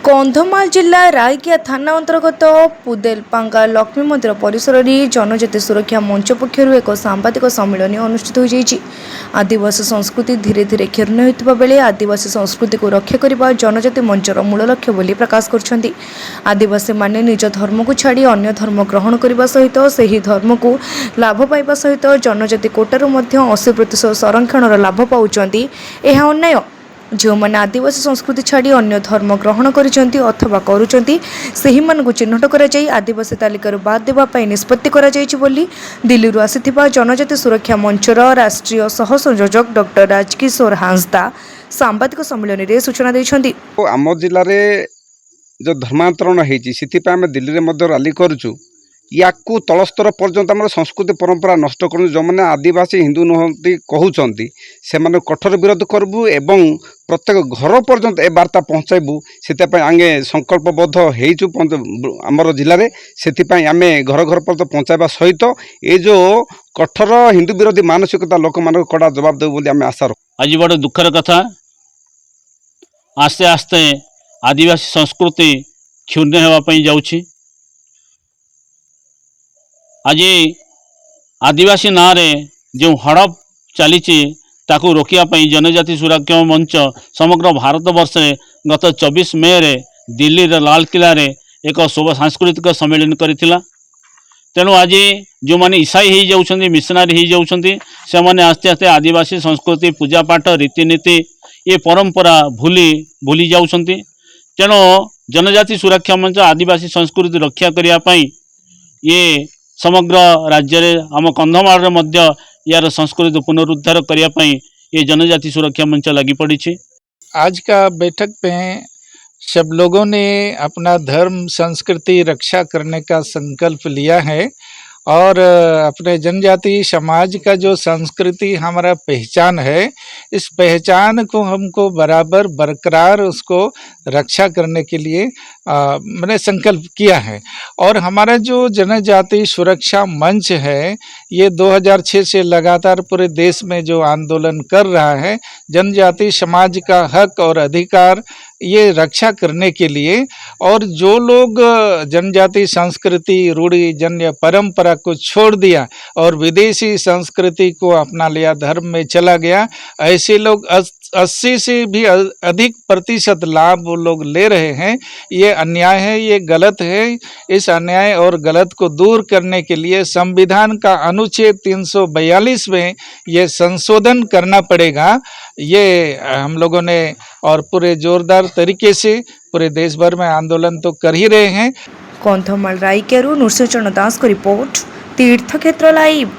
कंधमाल जिला रायकिया थाना अंतर्गत पुदेलपांगा लक्ष्मी मंदिर परिसर में जनजाति सुरक्षा मंच पक्षर एक सांबादिक सम्मेलन अनुष्ठित हो आदिवासी संस्कृति धीरे धीरे क्षीर्ण होता बेले आदिवासी संस्कृति को रक्षा करने जनजाति मंचर मूल लक्ष्य बोली प्रकाश कर आदिवासी माने निज धर्म को छाड़ी अन्य धर्म ग्रहण करने सहित से धर्म को लाभ पाइबा सहित जनजाति कोटारू 80% संरक्षण लाभ पाउछन्ति। यह अन्याय जो मैंने आदिवासी संस्कृति छाड़ी अन्य धर्म ग्रहण करिसेंति अथवा करुचंती सेहि मानकु चिन्हट करा जाई आदिवासी तालिकार बाद देबा पई निष्पत्ति करा जाईछि बोली दिल्ली आसिथिबा जनजाति सुरक्षा मंचर राष्ट्रीय सह संयोजक डॉक्टर राजकिशोर हांसदा सांबादिक सम्मेलन में सूचना दैछंती। आम जिले में जो धर्मांतरण होती से आम दिल्ली में रैली करुचु या तलस्तर पर्यंत आम संस्कृति परंपरा नष्ट कर जो मैंने आदिवासी हिंदू नुहति कहते से कठोर विरोध करूँ एवं प्रत्येक घर पर्यंत ए वार्ता पहुँचाइबू से आगे संकल्पबद्ध होइचु आमर जिले में से आम घर घर पर्यंत पहुँचाइबा सहित ये जो कठोर हिंदू विरोधी मानसिकता लोक मान कड़ा जवाब देव बोली आम आशा रखु। आज बड़े दुखर कथा आस्ते आस्ते आदिवासी संस्कृति क्षुण्ण होगापी जाऊँगी। आज आदिवासी ना रे जो हड़प चली ताकू रोकियापाई जनजाति सुरक्षा मंच समग्र भारत वर्ष गत 24 मे रे दिल्ली लाल किला रे एक शोभ सांस्कृतिक सम्मेलन करथिला। तेणु आज जो मैंने ईसाई हो जाउछंती मिशनारी हो जाउछंती से माने आस्ते आस्ते आदिवासी संस्कृति पूजा पाठ रीतिनीति ये परंपरा भूली जाउछंती। तेणु जनजाति सुरक्षा मंच आदिवासी संस्कृति रक्षा करिया पई ये समग्र राज्य रे आम कंधमाल मध्य यार संस्कृति पुनरुद्धार करने ये जनजाति सुरक्षा मंच लगी पड़ी थी। आज का बैठक में सब लोगों ने अपना धर्म संस्कृति रक्षा करने का संकल्प लिया है और अपने जनजाति समाज का जो संस्कृति हमारा पहचान है इस पहचान को हमको बराबर बरकरार उसको रक्षा करने के लिए मैंने संकल्प किया है। और हमारा जो जनजाति सुरक्षा मंच है ये 2006 से लगातार पूरे देश में जो आंदोलन कर रहा है जनजाति समाज का हक और अधिकार ये रक्षा करने के लिए और जो लोग जनजाति संस्कृति रूढ़ी जन्य परंपरा को छोड़ दिया और विदेशी संस्कृति को अपना लिया धर्म में चला गया ऐसे लोग 80 से भी अधिक प्रतिशत लाभ वो लोग ले रहे हैं। ये अन्याय है, ये गलत है। इस अन्याय और गलत को दूर करने के लिए संविधान का अनुच्छेद 342 में ये संशोधन करना पड़ेगा। ये हम लोगों ने और पूरे जोरदार तरीके से पूरे देश भर में आंदोलन तो कर ही रहे हैं। कंधमाल रायकियारू नृसिंह चरण दास को रिपोर्ट तीर्थक्षेत्र लाइव।